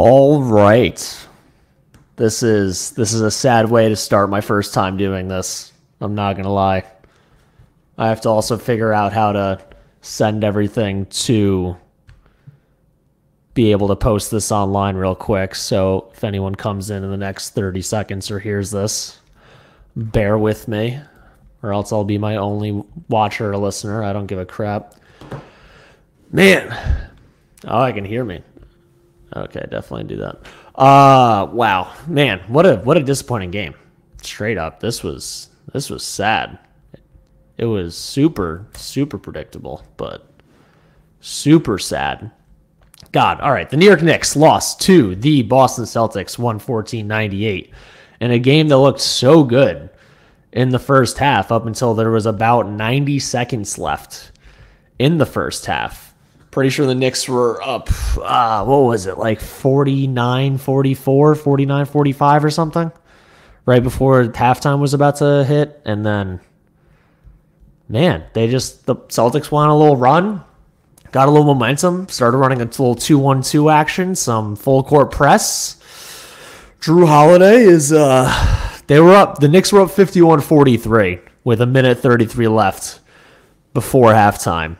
All right. This is a sad way to start my first time doing this. I'm not going to lie. I have to also figure out how to send everything to be able to post this online real quick. So if anyone comes in the next 30 seconds or hears this, bear with me, or else I'll be my only watcher or listener. I don't give a crap. Man. Oh, I can hear me. Okay, definitely do that. Wow. Man, what a disappointing game. Straight up. This was sad. It was super predictable, but super sad. God, all right. The New York Knicks lost to the Boston Celtics 114-98 in a game that looked so good in the first half up until there was about 90 seconds left in the first half. Pretty sure the Knicks were up, what was it, like 49-44, 49-45 or something, right before halftime was about to hit. And then, man, the Celtics went on a little run, got a little momentum, started running a little 2-1-2 action, some full court press. Jrue Holiday the Knicks were up 51-43 with 1:33 left before halftime.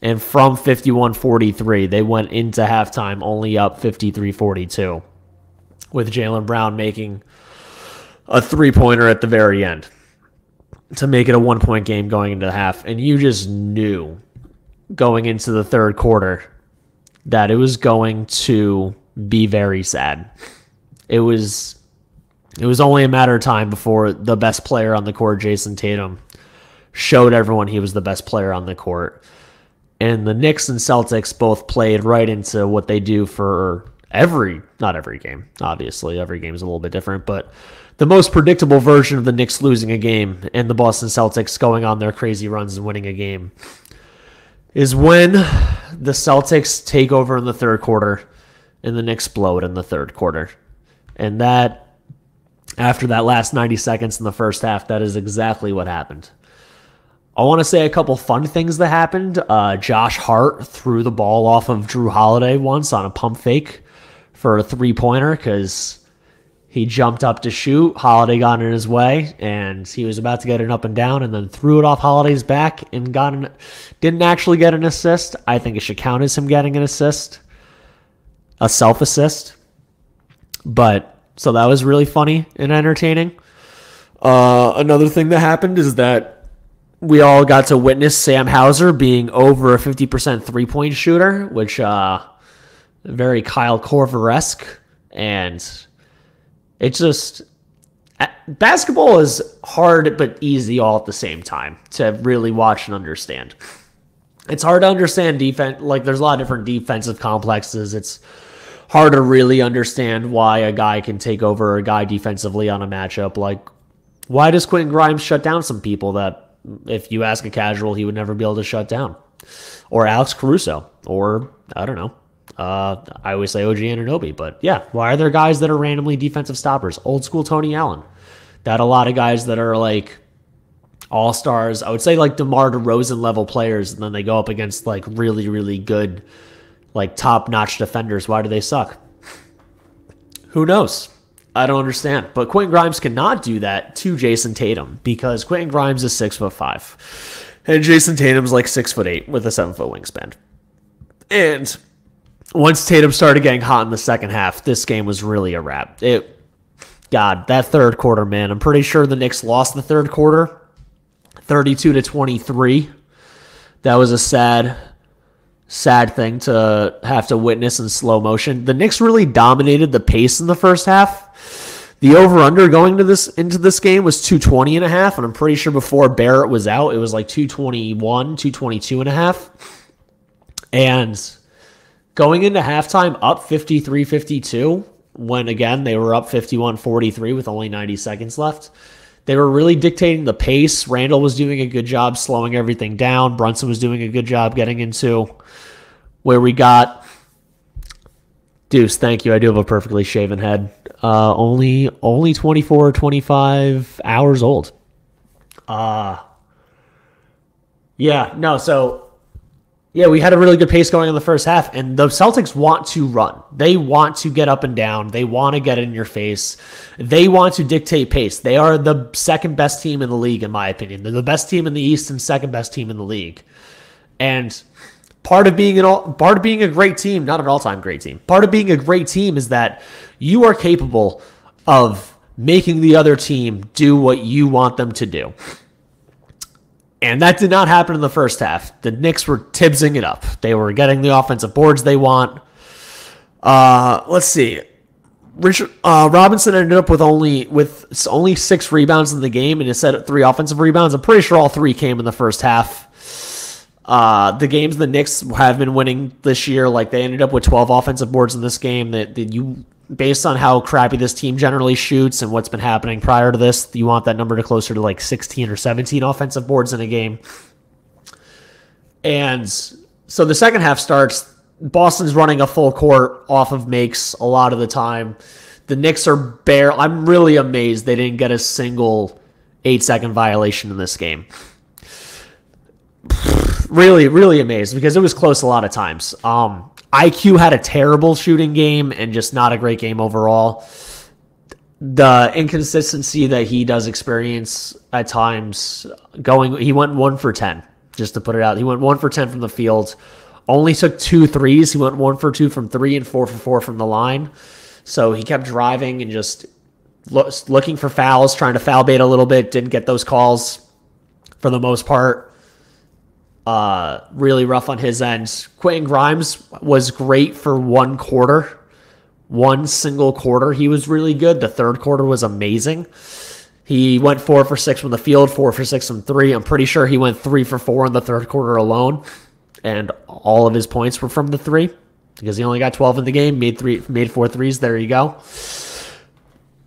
And from 51-43, they went into halftime only up 53-42 with Jalen Brown making a three-pointer at the very end to make it a one-point game going into the half. And you just knew going into the third quarter that it was going to be very sad. It was only a matter of time before the best player on the court, Jayson Tatum, showed everyone he was the best player on the court. And the Knicks and Celtics both played right into what they do for not every game, obviously. Every game is a little bit different, but the most predictable version of the Knicks losing a game and the Boston Celtics going on their crazy runs and winning a game is when the Celtics take over in the third quarter and the Knicks blow it in the third quarter. And that, after that last 90 seconds in the first half, that is exactly what happened. I want to say a couple fun things that happened. Josh Hart threw the ball off of Jrue Holiday once on a pump fake for a three-pointer because he jumped up to shoot. Holiday got in his way, and he was about to get it up and down and then threw it off Holiday's back and didn't actually get an assist. I think it should count as him getting an assist, a self-assist. But so that was really funny and entertaining. Another thing that happened is that we all got to witness Sam Hauser being over a 50% three-point shooter, which very Kyle Korver-esque. And it's just basketball is hard but easy all at the same time to really watch and understand. It's hard to understand defense. Like, there's a lot of different defensive complexes. It's hard to really understand why a guy can take over a guy defensively on a matchup. Like, why does Quentin Grimes shut down some people that, if you ask a casual, he would never be able to shut down? Or Alex Caruso, or I don't know. I always say OG Anunoby, but yeah, why are there guys that are randomly defensive stoppers? Old school Tony Allen. That a lot of guys that are like all-stars, I would say like DeMar DeRozan level players, and then they go up against like really, really good, like top-notch defenders. Why do they suck? Who knows? I don't understand. But Quentin Grimes cannot do that to Jayson Tatum because Quentin Grimes is 6'5", and Jayson Tatum's like 6'8" with a 7-foot wingspan. And once Tatum started getting hot in the second half, this game was really a wrap. God, that third quarter, man. I'm pretty sure the Knicks lost the third quarter, 32-23. That was a sad thing to have to witness in slow motion. The Knicks really dominated the pace in the first half. The over-under going into this game was 220.5, and I'm pretty sure before Barrett was out, it was like 221, 222.5. And going into halftime up 53-52, when again they were up 51-43 with only 90 seconds left. They were really dictating the pace. Randle was doing a good job slowing everything down. Brunson was doing a good job getting into where we got. Deuce, thank you. I do have a perfectly shaven head. Only 24 or 25 hours old. So Yeah, we had a really good pace going in the first half, and the Celtics want to run. They want to get up and down. They want to get in your face. They want to dictate pace. They are the second best team in the league, in my opinion. They're the best team in the East and second best team in the league. And part of being a great team, not an all-time great team, part of being a great team is that you are capable of making the other team do what you want them to do. And that did not happen in the first half. The Knicks were Tibbsing it up. They were getting the offensive boards they want. Let's see. Robinson ended up with only 6 rebounds in the game, and he set 3 offensive rebounds. I'm pretty sure all 3 came in the first half. The games the Knicks have been winning this year, like they ended up with 12 offensive boards in this game. That you, based on how crappy this team generally shoots and what's been happening prior to this, you want that number to closer to like 16 or 17 offensive boards in a game. And so the second half starts. Boston's running a full court off of makes a lot of the time. The Knicks are I'm really amazed they didn't get a single 8-second violation in this game. Really, really amazed because it was close a lot of times. IQ had a terrible shooting game and just not a great game overall. The inconsistency that he does experience at times, he went 1 for 10, just to put it out. He went 1 for 10 from the field, only took 2 threes. He went 1 for 2 from 3 and 4 for 4 from the line. So he kept driving and just looking for fouls, trying to foul bait a little bit, didn't get those calls for the most part. Really rough on his end. Quentin Grimes was great for 1 quarter. 1 single quarter, he was really good. The third quarter was amazing. He went 4 for 6 from the field, 4 for 6 from 3. I'm pretty sure he went 3 for 4 in the third quarter alone. And all of his points were from the 3 because he only got 12 in the game, made 4 threes. There you go.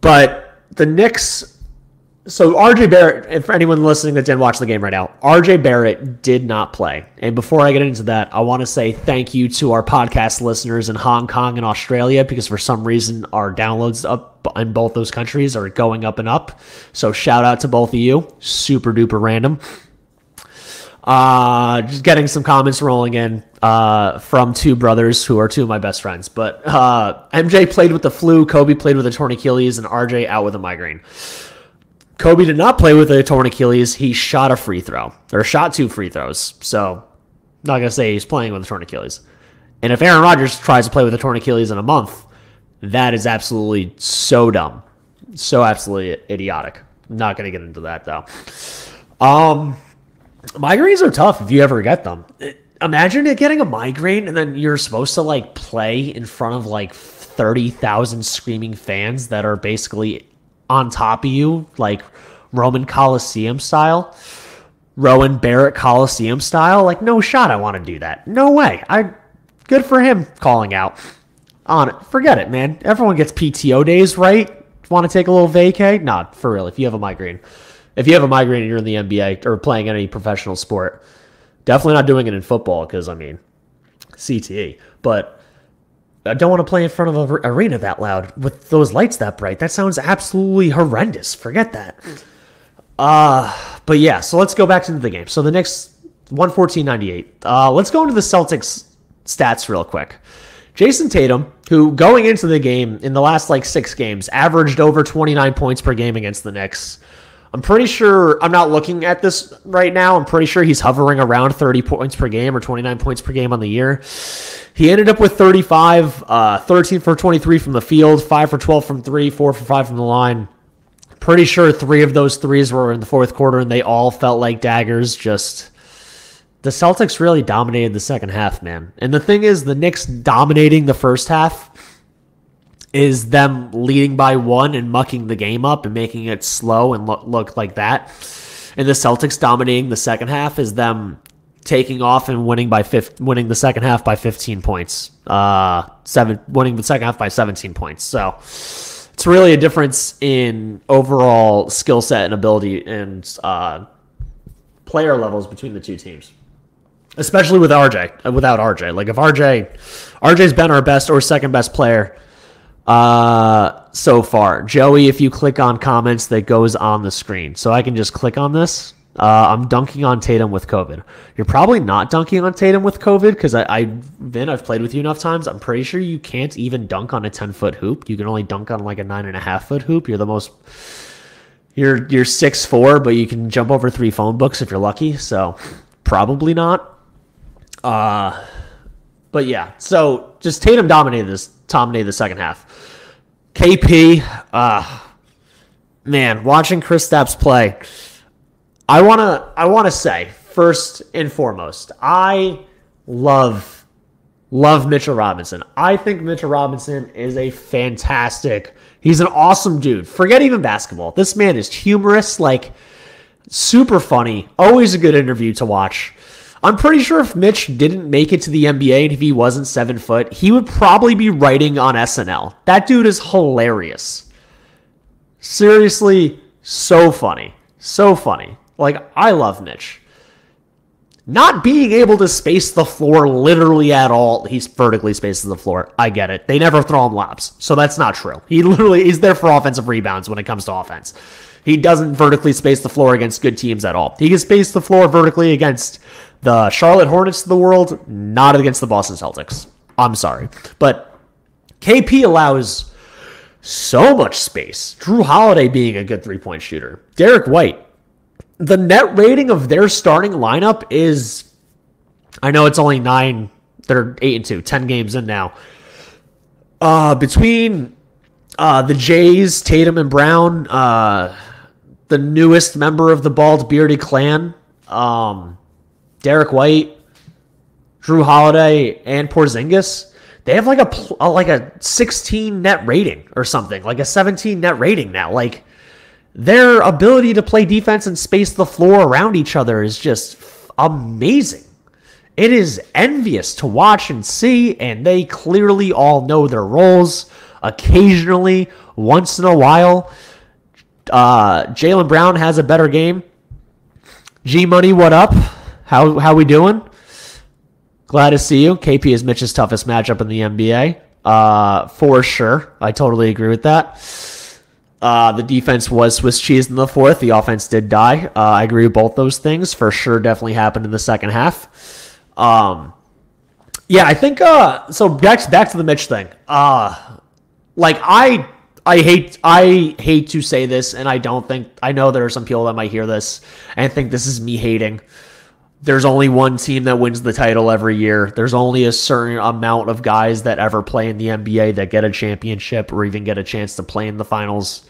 But the Knicks... So RJ Barrett, and for anyone listening that didn't watch the game right now, RJ Barrett did not play. And before I get into that, I want to say thank you to our podcast listeners in Hong Kong and Australia because for some reason our downloads up in both those countries are going up and up. So shout out to both of you. Super duper random. Just getting some comments rolling in from 2 brothers who are 2 of my best friends. But MJ played with the flu, Kobe played with a torn Achilles, and RJ out with a migraine. Kobe did not play with a torn Achilles. He shot a free throw, or shot 2 free throws. So, not going to say he's playing with a torn Achilles. And if Aaron Rodgers tries to play with a torn Achilles in a month, that is absolutely so dumb. So absolutely idiotic. I'm not going to get into that, though. Migraines are tough if you ever get them. Imagine getting a migraine and then you're supposed to, like, play in front of, like, 30,000 screaming fans that are basically on top of you, like Rowan Barrett Coliseum style. Like, no shot I want to do that. No way. Good for him calling out on it. Forget it, man. Everyone gets PTO days, right? Want to take a little vacay? Nah, for real. If you have a migraine and you're in the NBA or playing any professional sport, definitely not doing it in football because, I mean, CTE. But I don't want to play in front of an arena that loud with those lights that bright. That sounds absolutely horrendous. Forget that. But yeah, so let's go back into the game. So the Knicks, 114-98. Let's go into the Celtics stats real quick. Jayson Tatum, who going into the game in the last like 6 games, averaged over 29 points per game against the Knicks. I'm pretty sure, I'm not looking at this right now, I'm pretty sure he's hovering around 30 points per game or 29 points per game on the year. He ended up with 35, 13 for 23 from the field, 5 for 12 from 3, 4 for 5 from the line. Pretty sure 3 of those threes were in the fourth quarter, and they all felt like daggers. Just, the Celtics really dominated the second half, man. And the thing is, the Knicks dominating the first half is them leading by 1 and mucking the game up and making it slow and look like that. And the Celtics dominating the second half is them taking off and winning the second half by 15 points. Winning the second half by 17 points. So it's really a difference in overall skill set and ability and player levels between the 2 teams. Especially without RJ. Like if RJ's been our best or second best player so far. Joey, if you click on comments, that goes on the screen. So I can just click on this I'm dunking on Tatum with COVID. You're probably not dunking on Tatum with COVID because Vin, I've played with you enough times. I'm pretty sure you can't even dunk on a 10-foot hoop. You can only dunk on like a 9.5-foot hoop. You're 6'4", but you can jump over 3 phone books if you're lucky. So probably not. But yeah, so just Tatum dominated the second half. KP, man, watching Kristaps play, I wanna say first and foremost, I love Mitchell Robinson. I think Mitchell Robinson is he's an awesome dude. Forget even basketball. This man is humorous, like super funny, always a good interview to watch. I'm pretty sure if Mitch didn't make it to the NBA and if he wasn't 7 foot, he would probably be writing on SNL. That dude is hilarious. Seriously, so funny. So funny. Like, I love Mitch. Not being able to space the floor literally at all. He's vertically spaces the floor. I get it. They never throw him lobs, so that's not true. He's there for offensive rebounds when it comes to offense. He doesn't vertically space the floor against good teams at all. He can space the floor vertically against the Charlotte Hornets of the world, not against the Boston Celtics. I'm sorry. But KP allows so much space. Jrue Holiday being a good three-point shooter. Derek White. The net rating of their starting lineup is, I know it's only 9, they're 8-2, 10 games in now. Between the Jays, Tatum and Brown, the newest member of the Bald Bearded Clan, Derek White, Jrue Holiday, and Porzingis, they have like a 16 net rating or something, like a 17 net rating now. Like, their ability to play defense and space the floor around each other is just amazing. It is envious to watch and see, and they clearly all know their roles. Occasionally, once in a while, Jalen Brown has a better game. G-Money, what up? How we doing? Glad to see you. KP is Mitch's toughest matchup in the NBA. For sure. I totally agree with that. The defense was Swiss cheese in the fourth. The offense did die. I agree with both those things. For sure, definitely happened in the second half. Yeah, I think so. Back to the Mitch thing. Like I hate to say this, and I know there are some people that might hear this and think this is me hating. There's only one team that wins the title every year. There's only a certain amount of guys that ever play in the NBA that get a championship or even get a chance to play in the finals.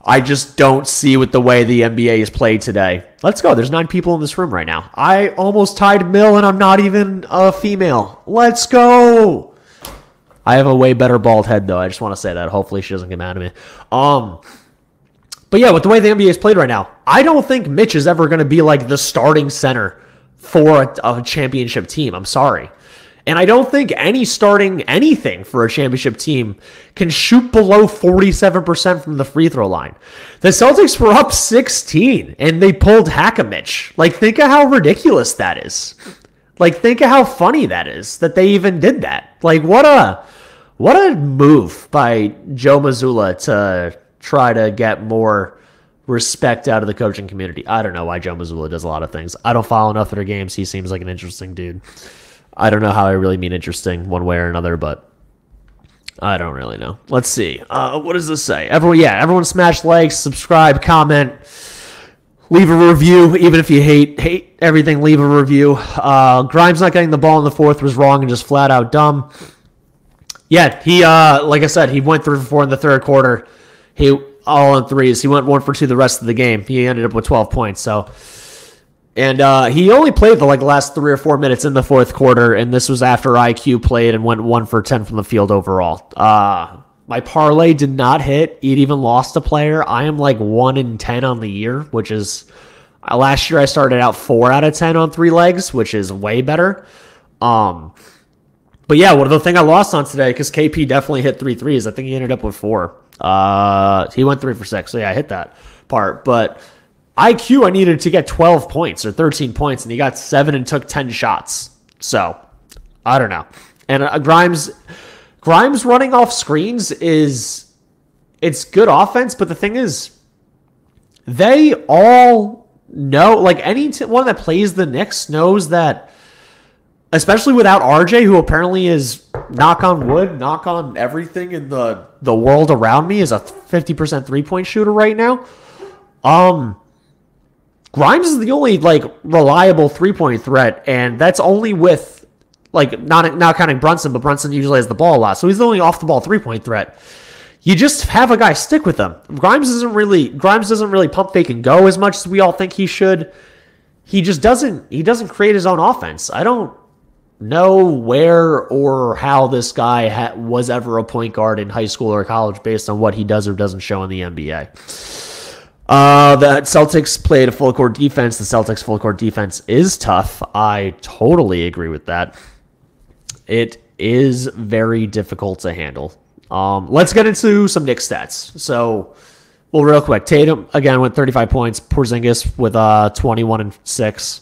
I just don't see with the way the NBA is played today. Let's go. There's 9 people in this room right now. I almost tied Mill, and I'm not even a female. Let's go. I have a way better bald head, though. I just want to say that. Hopefully she doesn't get mad at me. But yeah, with the way the NBA is played right now, I don't think Mitch is ever going to be like the starting center for a championship team. I'm sorry. And I don't think any starting anything for a championship team can shoot below 47% from the free throw line. The Celtics were up 16 and they pulled Hack-a-Mitch. Like, think of how ridiculous that is. Like, think of how funny that is that they even did that. Like, what a move by Joe Mazzulla to try to get more respect out of the coaching community. I don't know why Joe Mazzulla does a lot of things. I don't follow enough of their games. He seems like an interesting dude. I don't know how I really mean interesting one way or another, but I don't really know. Let's see. What does this say? Everyone smash likes, subscribe, comment, leave a review. Even if you hate everything, leave a review. Grimes not getting the ball in the fourth was wrong and just flat out dumb. Yeah, he like I said, he went 3 for 4 in the third quarter. He all on threes. He went 1 for 2 the rest of the game. He ended up with 12 points. And he only played the last 3 or 4 minutes in the fourth quarter, and this was after IQ played and went 1 for 10 from the field overall. My parlay did not hit. It even lost a player. I am 1-10 on the year, which is last year I started out 4 out of 10 on 3 legs, which is way better. But yeah, the thing I lost on today, because KP definitely hit 3 threes. I think he ended up with 4. He went 3 for 6. So yeah, I hit that part. But IQ, I needed to get 12 points or 13 points, and he got 7 and took 10 shots. So I don't know. And Grimes running off screens it's good offense, but the thing is, they all know, like anyone that plays the Knicks knows that, especially without RJ, who apparently is, knock on wood, knock on everything in the world around me, is a 50% three-point shooter right now. Grimes is the only like reliable three-point threat, and that's only with like not counting Brunson, but Brunson usually has the ball a lot, so he's the only off-the-ball three-point threat. You just have a guy stick with him. Grimes doesn't really pump fake and go as much as we all think he should. He just doesn't create his own offense. I don't know where or how this guy was ever a point guard in high school or college based on what he does or doesn't show in the NBA. The Celtics played a full court defense. The Celtics full court defense is tough. I totally agree with that. It is very difficult to handle. Let's get into some Knicks stats. So, well, real quick, Tatum again with 35 points. Porzingis with 21 and 6.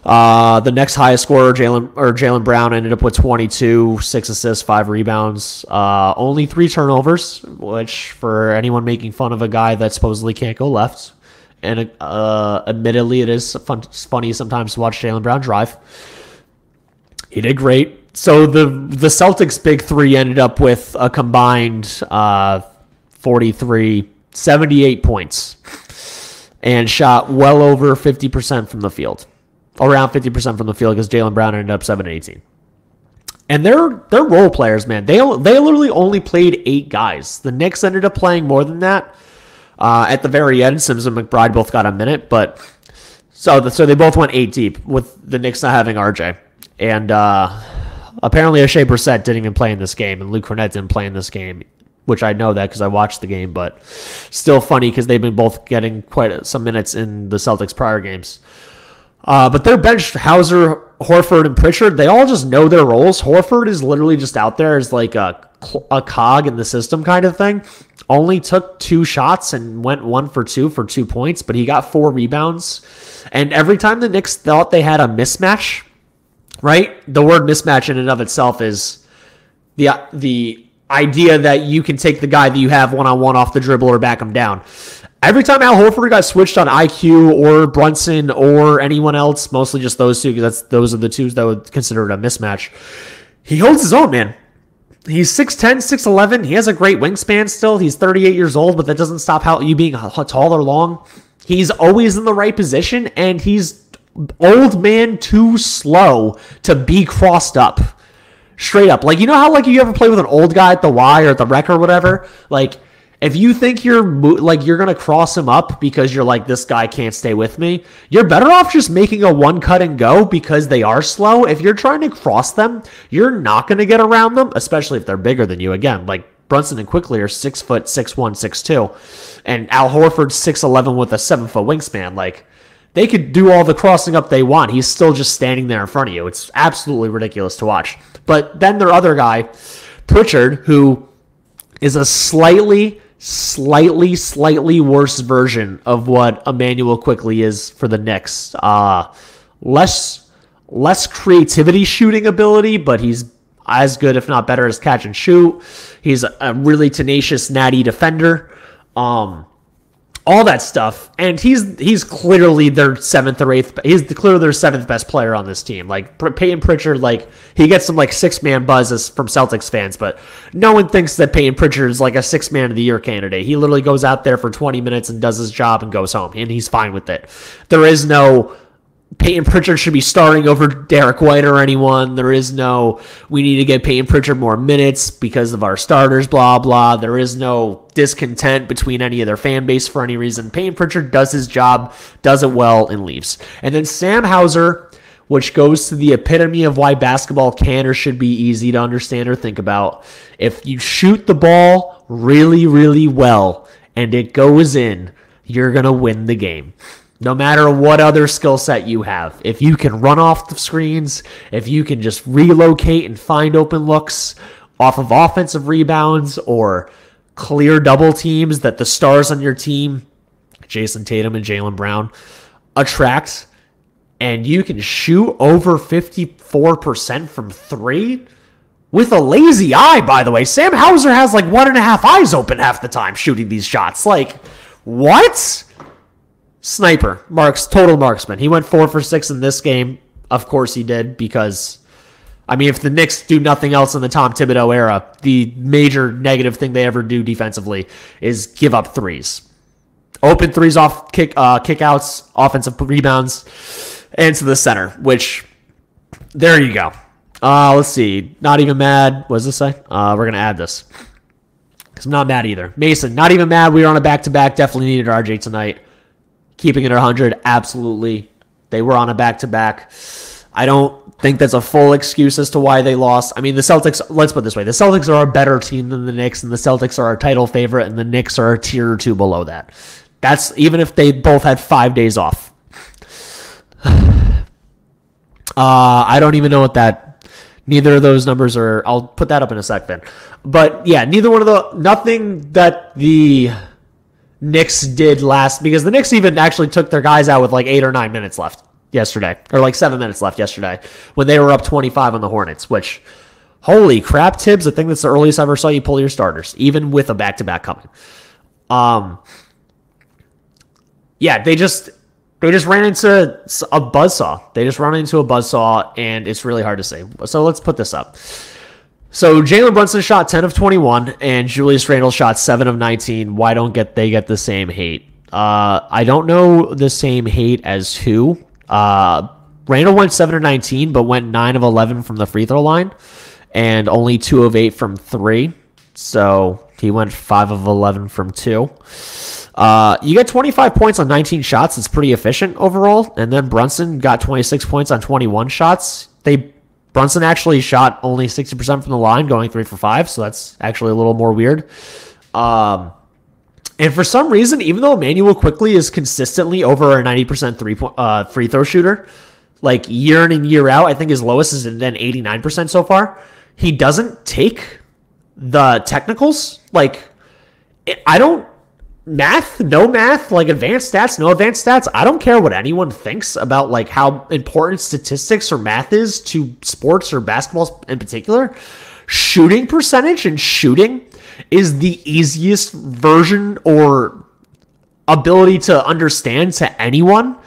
The next highest scorer, Jalen Brown, ended up with 22, 6 assists, 5 rebounds, only 3 turnovers, which for anyone making fun of a guy that supposedly can't go left, and admittedly it is funny sometimes to watch Jalen Brown drive. He did great. So the Celtics' big three ended up with a combined 78 points and shot well over 50% from the field. Around 50% from the field because Jalen Brown ended up 7-18. And they're role players, man. They literally only played 8 guys. The Knicks ended up playing more than that. At the very end, Sims and McBride both got a minute, but so they both went 8 deep with the Knicks not having RJ. And apparently O'Shea Brissett didn't even play in this game, and Luke Cornett didn't play in this game, which I know that because I watched the game, but still funny because they've been both getting quite some minutes in the Celtics' prior games. But their bench, Hauser, Horford, and Pritchard, they all just know their roles. Horford is literally just out there as like a cog in the system kind of thing. Only took 2 shots and went 1 for 2 for 2 points, but he got 4 rebounds. And every time the Knicks thought they had a mismatch, right? The word mismatch in and of itself is the idea that you can take the guy that you have one-on-one off the dribble or back him down. Every time Al Horford got switched on IQ or Brunson or anyone else, mostly just those two, because those are the two that would consider it a mismatch, he holds his own, man. He's 6'10", 6'11". He has a great wingspan still. He's 38 years old, but that doesn't stop you being tall or long. He's always in the right position, and he's old man too slow to be crossed up. Straight up. Like, you know how like you ever play with an old guy at the Y or at the rec or whatever? Like, if you think you're going to cross him up because you're like, this guy can't stay with me, you're better off just making a one cut and go because they are slow. If you're trying to cross them, you're not going to get around them, especially if they're bigger than you. Again, like Brunson and Quickley are 6 foot, 6'1", 6'2", and Al Horford's 6'11" with a 7-foot wingspan. Like, they could do all the crossing up they want. He's still just standing there in front of you. It's absolutely ridiculous to watch. But then their other guy, Pritchard, who is a slightly worse version of what Immanuel Quickley is for the Knicks. Less creativity shooting ability, but he's as good, if not better, as catch and shoot. He's a really tenacious, natty defender. All that stuff, and he's clearly their 7th or 8th. He's clearly their 7th best player on this team. Like Peyton Pritchard, like he gets some like 6-man buzz from Celtics fans, but no one thinks that Peyton Pritchard is like a 6-man of the year candidate. He literally goes out there for 20 minutes and does his job and goes home, and he's fine with it. There is no Peyton Pritchard should be starting over Derek White or anyone. There is no, we need to get Peyton Pritchard more minutes because of our starters, blah, blah. There is no discontent between any of their fan base for any reason. Peyton Pritchard does his job, does it well, and leaves. And then Sam Hauser, which goes to the epitome of why basketball can or should be easy to understand or think about. If you shoot the ball really, really well and it goes in, you're going to win the game. No matter what other skill set you have. If you can run off the screens, if you can just relocate and find open looks off of offensive rebounds or clear double teams that the stars on your team, Jayson Tatum and Jalen Brown, attract, and you can shoot over 54% from 3 with a lazy eye, by the way. Sam Hauser has like 1.5 eyes open half the time shooting these shots. Like, what? Sniper, total marksman. He went 4 for 6 in this game. Of course he did, because, I mean, if the Knicks do nothing else in the Tom Thibodeau era, the major negative thing they ever do defensively is give up threes. Open threes off kickouts, offensive rebounds, and to the center, which, there you go. Let's see. Not even mad. What does this say? We're going to add this, because I'm not mad either. Mason, not even mad. We were on a back-to-back. Definitely needed RJ tonight. Keeping it at 100, absolutely. They were on a back-to-back. I don't think that's a full excuse as to why they lost. I mean, the Celtics, let's put it this way. The Celtics are a better team than the Knicks, and the Celtics are a title favorite, and the Knicks are a tier or two below that. That's even if they both had 5 days off. I don't even know what that, neither of those numbers are, I'll put that up in a sec then. But yeah, nothing that the Knicks did because the Knicks even actually took their guys out with like 8 or 9 minutes left yesterday, or like 7 minutes left yesterday when they were up 25 on the Hornets, which, holy crap, Tibbs, I think that's the earliest I ever saw you pull your starters, even with a back-to-back coming. Yeah, they just ran into a buzzsaw. They just run into a buzzsaw, and it's really hard to say. So let's put this up. So Jalen Brunson shot 10 of 21, and Julius Randle shot 7 of 19. Why don't they get the same hate? I don't know the same hate as who. Randle went 7 of 19, but went 9 of 11 from the free throw line, and only 2 of 8 from 3. So he went 5 of 11 from 2. You get 25 points on 19 shots. It's pretty efficient overall. And then Brunson got 26 points on 21 shots. Brunson actually shot only 60% from the line, going 3 for 5. So that's actually a little more weird. And for some reason, even though Immanuel Quickley is consistently over a 90% free throw shooter, like year in and year out, I think his lowest is then 89% so far. He doesn't take the technicals. Like, no math, like advanced stats, no advanced stats. I don't care what anyone thinks about like how important statistics or math is to sports or basketball in particular. Shooting percentage and shooting is the easiest version or ability to understand to anyone.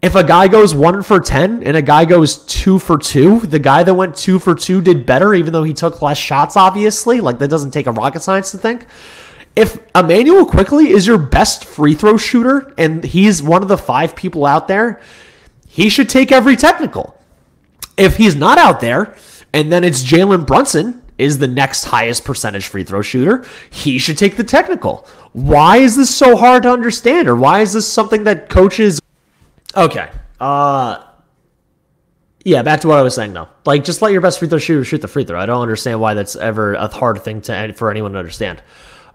If a guy goes 1 for 10 and a guy goes 2 for 2, the guy that went 2 for 2 did better, even though he took less shots, obviously. Like, that doesn't take a rocket science to think. If Immanuel Quickley is your best free throw shooter and he's one of the 5 people out there, he should take every technical. If he's not out there, and then it's Jalen Brunson is the next highest percentage free throw shooter, he should take the technical. Why is this so hard to understand? Or why is this something that coaches... Okay. Yeah, back to what I was saying, though. Like, just let your best free throw shooter shoot the free throw. I don't understand why that's ever a hard thing for anyone to understand.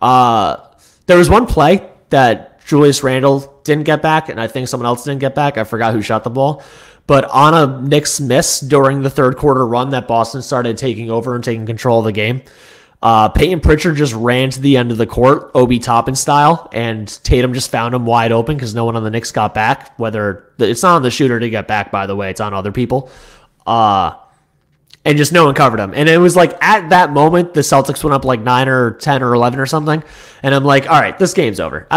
There was one play that Julius Randle didn't get back, and I think someone else didn't get back. I forgot who shot the ball. But on a Knicks miss during the third quarter run that Boston started taking over and taking control of the game, Peyton Pritchard just ran to the end of the court, Obi Toppin style, and Tatum just found him wide open because no one on the Knicks got back. It's not on the shooter to get back, by the way. It's on other people. And just no one covered him. And it was like at that moment, the Celtics went up like 9 or 10 or 11 or something. And I'm like, all right, this game's over.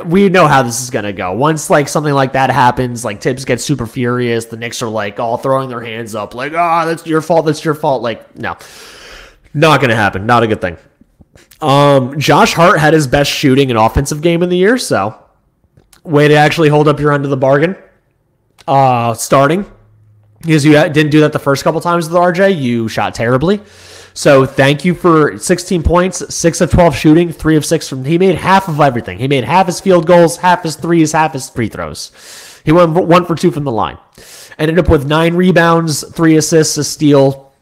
We know how this is going to go. Once like something like that happens, like Tibbs gets super furious. The Knicks are like all throwing their hands up like, that's your fault. That's your fault. Like, no, not going to happen. Not a good thing. Josh Hart had his best shooting and offensive game in the year. So way to actually hold up your end of the bargain. Starting. Because you didn't do that the first couple times with RJ. You shot terribly. So thank you for 16 points, 6 of 12 shooting, 3 of 6 from... He made half of everything. He made half his field goals, half his threes, half his free throws. He went 1 for 2 from the line. Ended up with 9 rebounds, 3 assists, a steal.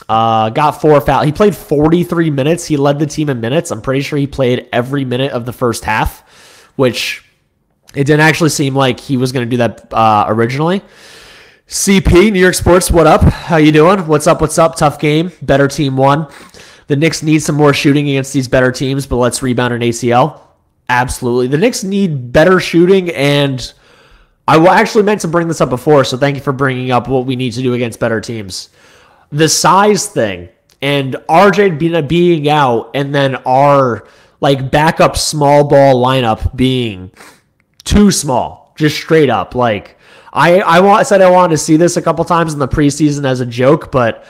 Got 4 fouls. He played 43 minutes. He led the team in minutes. I'm pretty sure he played every minute of the first half, which it didn't actually seem like he was going to do that originally. CP, New York Sports, what up? How you doing? What's up? Tough game. Better team won. The Knicks need some more shooting against these better teams, but let's rebound an ACL. Absolutely. The Knicks need better shooting, and I actually meant to bring this up before, so thank you for bringing up what we need to do against better teams. The size thing, and RJ being out, and then our like backup small ball lineup being too small. just straight up. Like, I said I wanted to see this a couple times in the preseason as a joke, but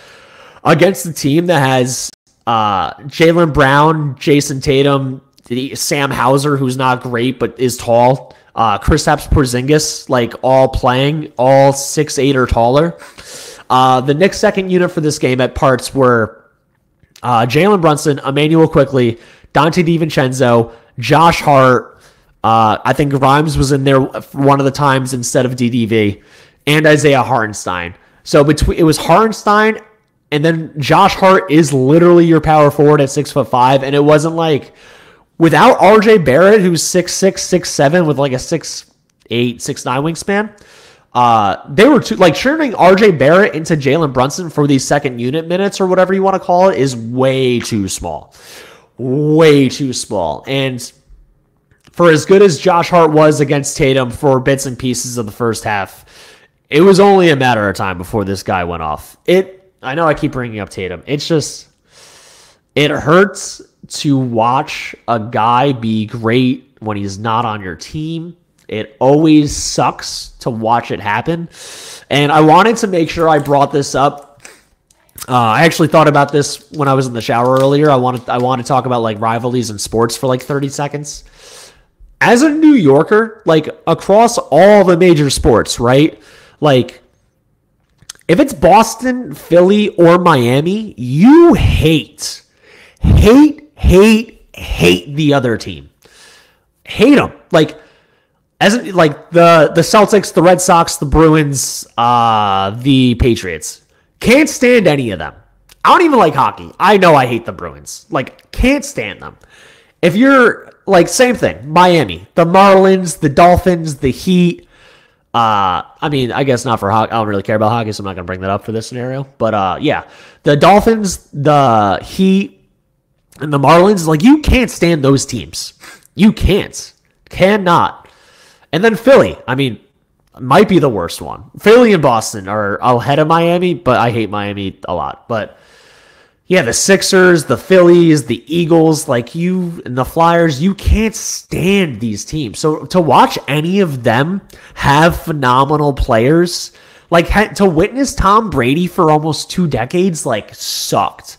against the team that has Jaylen Brown, Jayson Tatum, Sam Hauser, who's not great but is tall, Kristaps Porzingis, like all playing, all 6'8" or taller. The Knicks' second unit for this game at parts were Jalen Brunson, Immanuel Quickley, Dante DiVincenzo, Josh Hart. I think Grimes was in there one of the times instead of DDV, and Isaiah Hartenstein. So it was Hartenstein, and then Josh Hart is literally your power forward at 6'5", and it wasn't like without RJ Barrett, who's 6'6", 6'7", with like a 6'8", 6'9" wingspan. They were turning RJ Barrett into Jalen Brunson for these second unit minutes or whatever you want to call it is way too small. Way too small. And for as good as Josh Hart was against Tatum for bits and pieces of the first half, it was only a matter of time before this guy went off. I know I keep bringing up Tatum. It's just, it hurts to watch a guy be great when he's not on your team. It always sucks to watch it happen. And I wanted to make sure I brought this up. I actually thought about this when I was in the shower earlier. I want to talk about like rivalries in sports for like 30 seconds. As a New Yorker, like across all the major sports, right? Like if it's Boston, Philly, or Miami, you hate the other team. Hate them. Like the Celtics, the Red Sox, the Bruins, the Patriots. Can't stand any of them. I don't even like hockey. I know I hate the Bruins. Like, can't stand them. If you're, like, same thing. Miami, the Marlins, the Dolphins, the Heat. I mean, I guess not for hockey. I don't really care about hockey, so I'm not going to bring that up for this scenario. But, yeah. The Dolphins, the Heat, and the Marlins, like, you can't stand those teams. You can't. Cannot. And then Philly. I mean, might be the worst one. Philly and Boston are ahead of Miami, but I hate Miami a lot. But yeah, the Sixers, the Phillies, the Eagles, like you and the Flyers, you can't stand these teams. So to watch any of them have phenomenal players, like to witness Tom Brady for almost 2 decades, like sucked.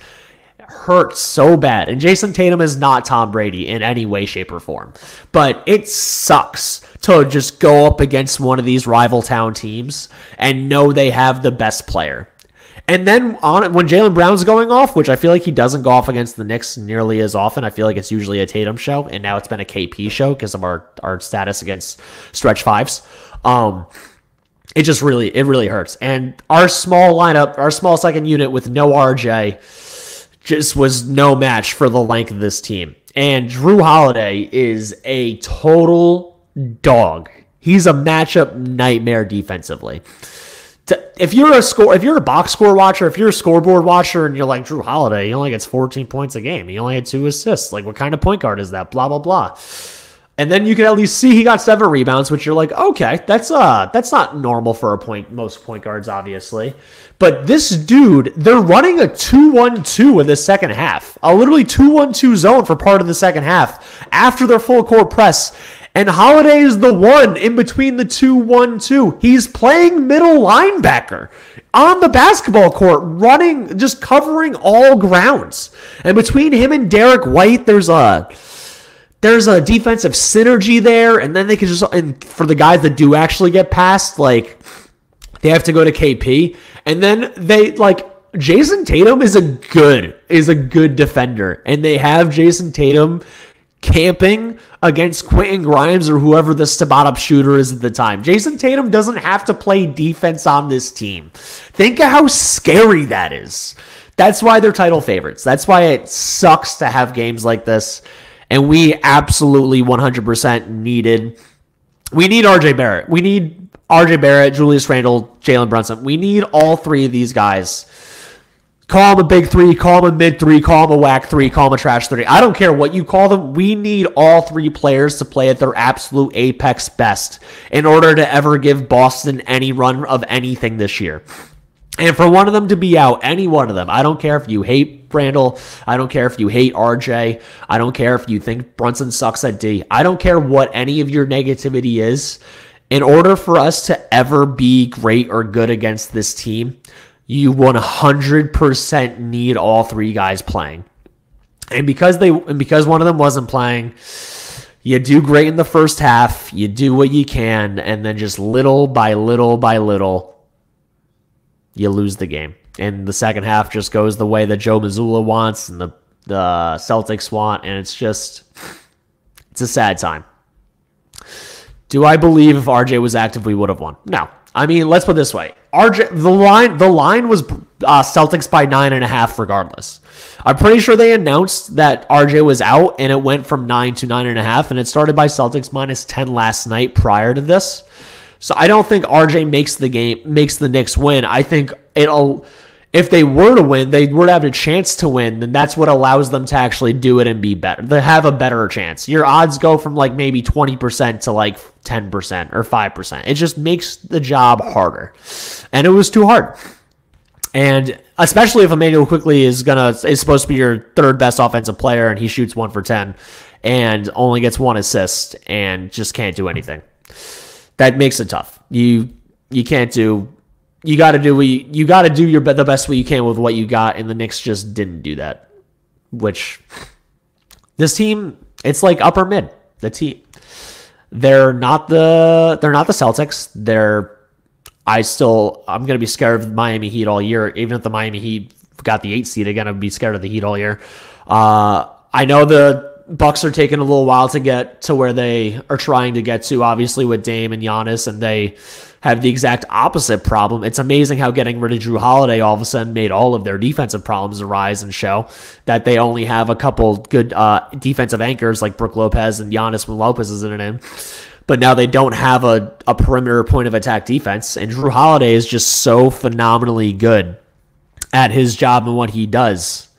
Hurts so bad. And Jayson Tatum is not Tom Brady in any way, shape, or form. But it sucks to just go up against one of these rival town teams and know they have the best player. And then when Jaylen Brown's going off, which I feel like he doesn't go off against the Knicks nearly as often. I feel like it's usually a Tatum show, and now it's been a KP show because of our status against stretch fives. It really hurts. And our small lineup, our small second unit with no RJ just was no match for the length of this team. And Jrue Holiday is a total dog. He's a matchup nightmare defensively. If you're a box score watcher, if you're a scoreboard watcher and you're like, Jrue Holiday, he only gets 14 points a game. He only had 2 assists. Like, what kind of point guard is that? Blah, blah, blah. And then you can at least see he got 7 rebounds, which you're like, okay, that's not normal for most point guards, obviously. But this dude, they're running a 2-1-2 in the second half. A literally 2-1-2 zone for part of the second half after their full court press. And Holiday is the one in between the 2-1-2. He's playing middle linebacker on the basketball court, running, just covering all grounds. And between him and Derek White, there's a defensive synergy there. And then they can and for the guys that do actually get past, like, they have to go to KP. And then Jayson Tatum is a good defender. And they have Jayson Tatum camping against Quentin Grimes or whoever the spot-up shooter is at the time. Jayson Tatum doesn't have to play defense on this team. Think of how scary that is. That's why they're title favorites. That's why it sucks to have games like this. And we absolutely 100% need RJ Barrett. We need RJ Barrett, Julius Randle, Jalen Brunson. We need all 3 of these guys. Call him a big 3, call him a mid 3, call him a whack 3, call him a trash 3. I don't care what you call them. We need all 3 players to play at their absolute apex best in order to ever give Boston any run of anything this year. And for one of them to be out, any one of them, I don't care if you hate Randall, I don't care if you hate RJ, I don't care if you think Brunson sucks at D, I don't care what any of your negativity is. In order for us to ever be great or good against this team, you 100% need all three guys playing. And because one of them wasn't playing, you do great in the first half, you do what you can, and then just little by little by little, you lose the game. And the second half just goes the way that Joe Mazzulla wants and the Celtics want, and it's a sad time. Do I believe if RJ was active, we would have won? No. I mean, let's put it this way. The line was Celtics by 9.5 regardless. I'm pretty sure they announced that RJ was out, and it went from 9 to 9.5, and it started by Celtics minus 10 last night prior to this. So I don't think RJ makes the Knicks win. I think if they were to win, they were to have a chance to win, then that's what allows them to actually do it and be better. They have a better chance. Your odds go from like maybe 20% to like 10% or 5%. It just makes the job harder. And it was too hard. And especially if Immanuel Quickley is supposed to be your third best offensive player and he shoots 1 for 10 and only gets 1 assist and just can't do anything. That makes it tough. You can't do. You got to do the best way you can with what you got, and the Knicks just didn't do that. Which this team, it's like upper mid. The team, they're not the Celtics. I'm gonna be scared of the Miami Heat all year. Even if the Miami Heat got the 8th seed, I'm gonna be scared of the Heat all year. I know the Bucks are taking a little while to get to where they are trying to get to, obviously with Dame and Giannis, and they have the exact opposite problem. It's amazing how getting rid of Jrue Holiday all of a sudden made all of their defensive problems arise and show that they only have a couple good defensive anchors like Brook Lopez and Giannis when Lopez isn't in. But now they don't have a perimeter point of attack defense, and Jrue Holiday is just so phenomenally good at his job and what he does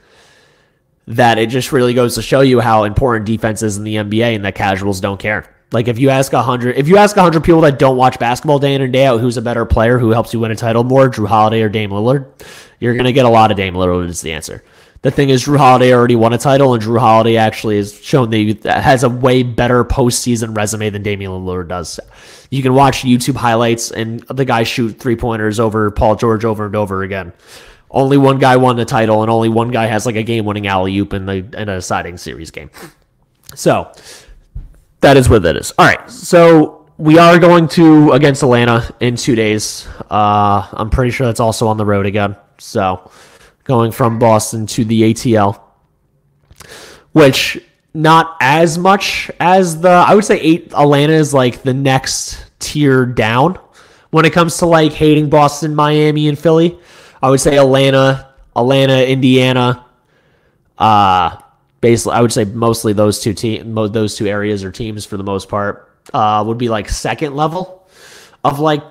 that it just really goes to show you how important defense is in the NBA and that casuals don't care. Like if you ask 100 people that don't watch basketball day in and day out who's a better player who helps you win a title more, Jrue Holiday or Dame Lillard, you're going to get a lot of Dame Lillard is the answer. The thing is, Jrue Holiday already won a title, and Jrue Holiday actually has shown that he has a way better postseason resume than Damian Lillard does. You can watch YouTube highlights, and the guy shoot three-pointers over Paul George over and over again. Only one guy won the title, and only one guy has like a game-winning alley-oop in a deciding series game. So that is what that is. All right, so we are going to against Atlanta in 2 days. I'm pretty sure that's also on the road again. So going from Boston to the ATL, which not as much as I would say Atlanta is like the next tier down when it comes to like hating Boston, Miami, and Philly. I would say Atlanta, Indiana. Basically, I would say mostly those two areas or teams for the most part would be like second level of like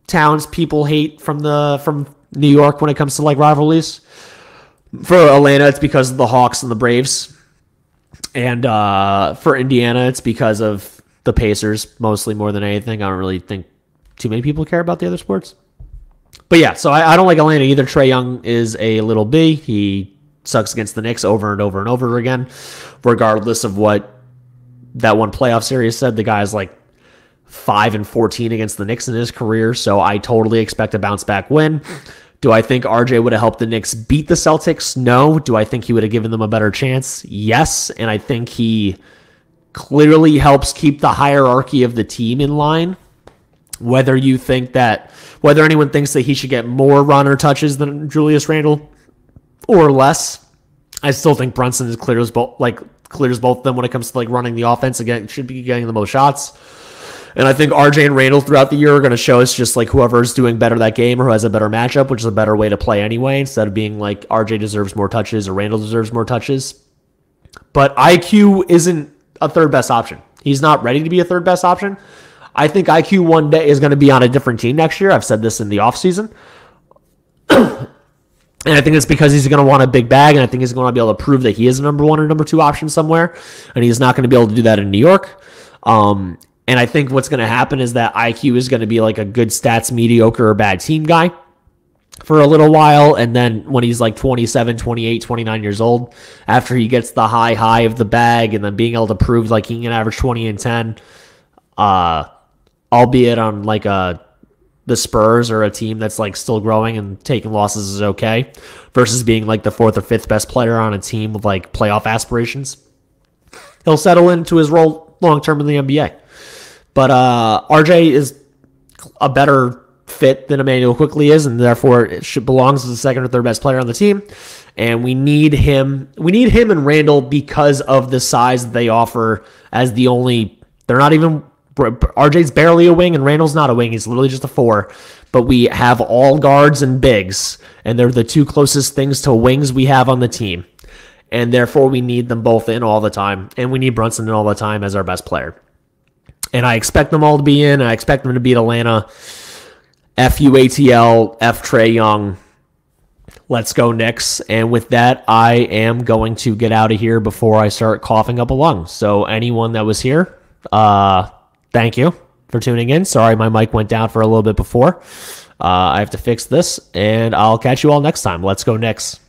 towns people hate from New York when it comes to like rivalries. For Atlanta, it's because of the Hawks and the Braves, and for Indiana, it's because of the Pacers mostly more than anything. I don't really think too many people care about the other sports. But yeah, so I don't like Atlanta either. Trae Young is a little B. He sucks against the Knicks over and over and over again, regardless of what that one playoff series said. The guy's like 5-14 against the Knicks in his career, so I totally expect a bounce back win. Do I think RJ would have helped the Knicks beat the Celtics? No. Do I think he would have given them a better chance? Yes, and I think he clearly helps keep the hierarchy of the team in line. Whether anyone thinks that he should get more runner touches than Julius Randle or less, I still think Brunson clears both of them when it comes to like running the offense. Again, should be getting the most shots. And I think RJ and Randle throughout the year are going to show us just like whoever's doing better that game or who has a better matchup, which is a better way to play anyway, instead of being like RJ deserves more touches or Randle deserves more touches. But IQ isn't a third best option. He's not ready to be a third best option. I think IQ one day is going to be on a different team next year. I've said this in the offseason. And I think it's because he's going to want a big bag, and I think he's going to be able to prove that he is a number one or number two option somewhere, and he's not going to be able to do that in New York. And I think what's going to happen is that IQ is going to be like a good stats, mediocre, or bad team guy for a little while, and then when he's like 27, 28, 29 years old, after he gets the high of the bag and then being able to prove like he can average 20 and 10, albeit on like the Spurs or a team that's like still growing and taking losses is okay, versus being like the fourth or fifth best player on a team with like playoff aspirations. He'll settle into his role long term in the NBA. But RJ is a better fit than Immanuel Quickley is, and therefore it belongs as the second or third best player on the team. And we need him. We need him and Randle because of the size that they offer as the only. They're not even. RJ's barely a wing, and Randle's not a wing. He's literally just a 4. But we have all guards and bigs, and they're the two closest things to wings we have on the team. And therefore, we need them both in all the time, and we need Brunson in all the time as our best player. And I expect them all to be in. I expect them to beat Atlanta. FUATL, F Trae Young. Let's go Knicks. And with that, I am going to get out of here before I start coughing up a lung. So anyone that was here, thank you for tuning in. Sorry my mic went down for a little bit before. I have to fix this, and I'll catch you all next time. Let's go Knicks.